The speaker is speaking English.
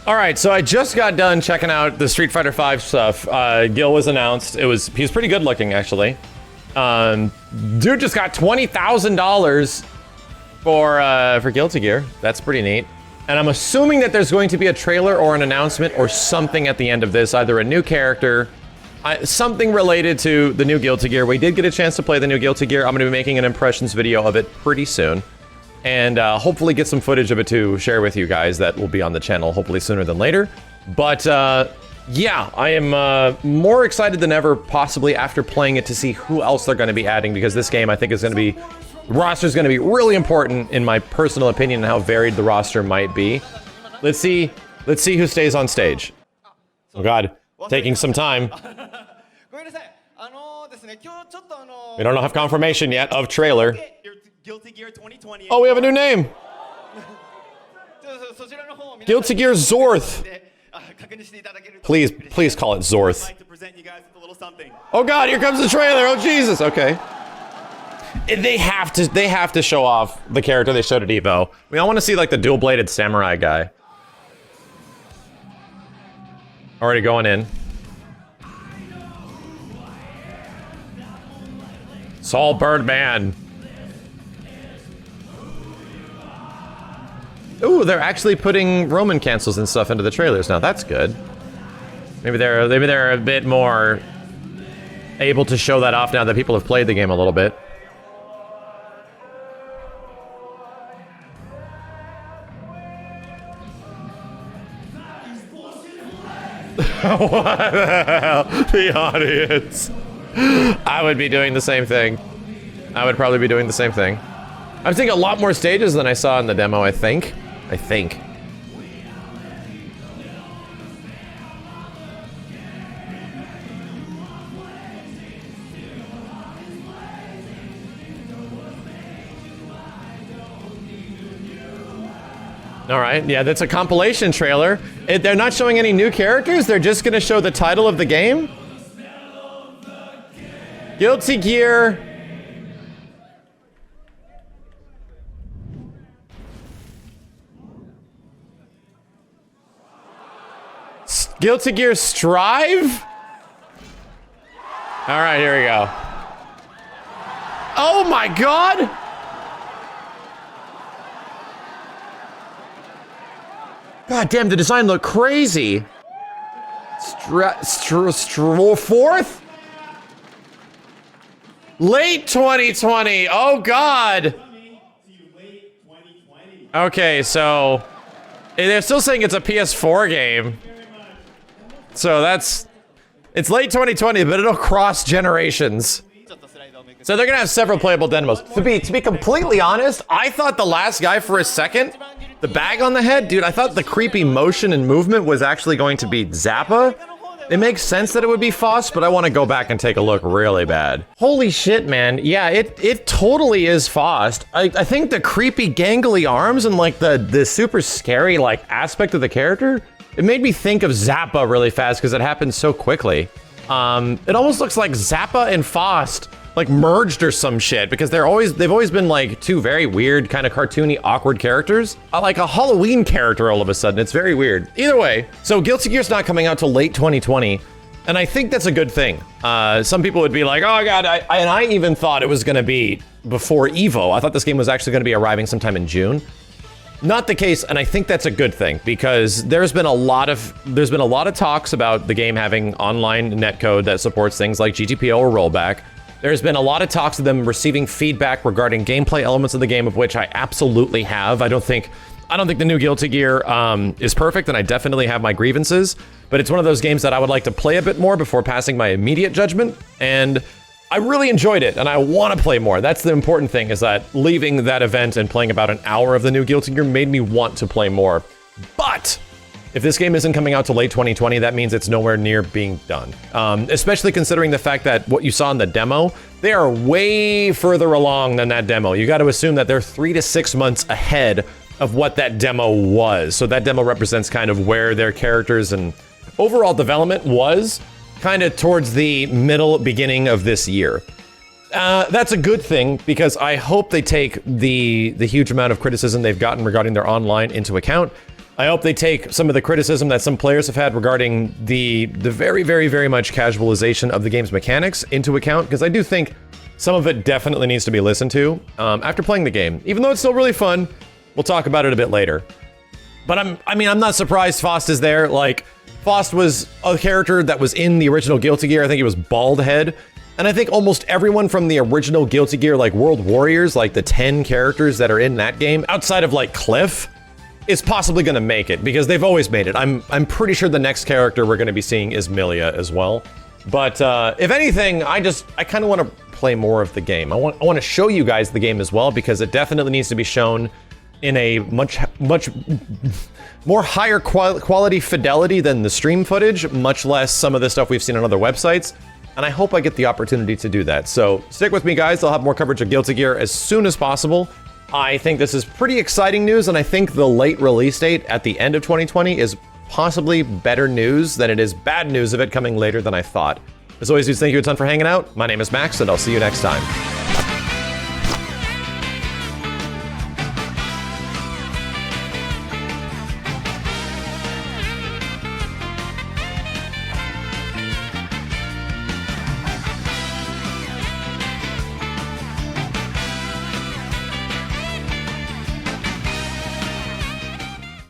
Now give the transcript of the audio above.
All right, so I just got done checking out the Street Fighter V stuff. Gil was announced. He was pretty good looking, actually. Dude just got $20,000 for Guilty Gear. That's pretty neat. And I'm assuming that there's going to be a trailer or an announcement or something at the end of this, either a new character, something related to the new Guilty Gear. We did get a chance to play the new Guilty Gear. I'm going to be making an impressions video of it pretty soon. And hopefully get some footage of it to share with you guys that will be on the channel hopefully sooner than later. But yeah, I am more excited than ever, possibly after playing it, to see who else they're going to be adding, because this game I think is going to be, the roster is going to be really important in my personal opinion and how varied the roster might be. Let's see who stays on stage. Oh God, taking some time. We don't have confirmation yet of trailer. Guilty Gear 2020. Oh, we have a new name. Guilty Gear Zorth. Please call it Zorth. Oh God, here comes the trailer. Oh Jesus. Okay. They have to show off the character they showed at Evo. We all want to see like the dual-bladed samurai guy. Already going in. Saul Birdman. Ooh, they're actually putting Roman cancels and stuff into the trailers now. That's good. Maybe they're a bit more able to show that off now that people have played the game a little bit. What the hell? The audience. I would be doing the same thing. I would probably be doing the same thing. I'm seeing a lot more stages than I saw in the demo, I think. All right, yeah, that's a compilation trailer. They're not showing any new characters, they're just gonna show the title of the game? Guilty Gear. Guilty Gear Strive? All right, here we go. Oh my God! God damn, the design looked crazy. Fourth? Late 2020. Oh God. Okay, so they're still saying it's a PS4 game. So it's late 2020, but it'll cross generations. So they're gonna have several playable demos. To be completely honest, I thought the last guy for a second, the bag on the head, dude, I thought the creepy motion and movement was actually going to be Zappa. It makes sense that it would be Faust, but I want to go back and take a look really bad. Holy shit, man. Yeah, it totally is Faust. I think the creepy gangly arms and like the super scary like aspect of the character, it made me think of Zappa really fast because it happened so quickly. It almost looks like Zappa and Faust like merged or some shit, because they've always been like two very weird, kind of cartoony, awkward characters. Like a Halloween character all of a sudden. It's very weird. Either way, so Guilty Gear's not coming out till late 2020, and I think that's a good thing. Some people would be like, oh God, I even thought it was gonna be before Evo. I thought this game was actually gonna be arriving sometime in June. Not the case, and I think that's a good thing, because there's been a lot of talks about the game having online netcode that supports things like GTPO or rollback. There's been a lot of talks of them receiving feedback regarding gameplay elements of the game, of which I absolutely have. I don't think the new Guilty Gear is perfect, and I definitely have my grievances, but it's one of those games that I would like to play a bit more before passing my immediate judgment, and I really enjoyed it, and I want to play more. That's the important thing, is that leaving that event and playing about an hour of the new Guilty Gear made me want to play more. But if this game isn't coming out till late 2020, that means it's nowhere near being done. Especially considering the fact that what you saw in the demo, they are way further along than that demo. You got to assume that they're 3 to 6 months ahead of what that demo was. So that demo represents kind of where their characters and overall development was kind of towards the beginning of this year. That's a good thing because I hope they take the huge amount of criticism they've gotten regarding their online into account. I hope they take some of the criticism that some players have had regarding the very, very, very much casualization of the game's mechanics into account, because I do think some of it definitely needs to be listened to after playing the game. Even though it's still really fun, we'll talk about it a bit later. But I'm not surprised Faust is there. Like, Faust was a character that was in the original Guilty Gear. I think he was bald head. And I think almost everyone from the original Guilty Gear, like World Warriors, like the 10 characters that are in that game, outside of like Cliff, is possibly going to make it, because they've always made it. I'm pretty sure the next character we're going to be seeing is Milia as well. But if anything, I kind of want to play more of the game. I want to show you guys the game as well, because it definitely needs to be shown in a much more higher quality fidelity than the stream footage, much less some of the stuff we've seen on other websites. And I hope I get the opportunity to do that. So stick with me, guys. I'll have more coverage of Guilty Gear as soon as possible. I think this is pretty exciting news, and I think the late release date at the end of 2020 is possibly better news than it is bad news of it coming later than I thought. As always, dudes, thank you a ton for hanging out. My name is Max, and I'll see you next time.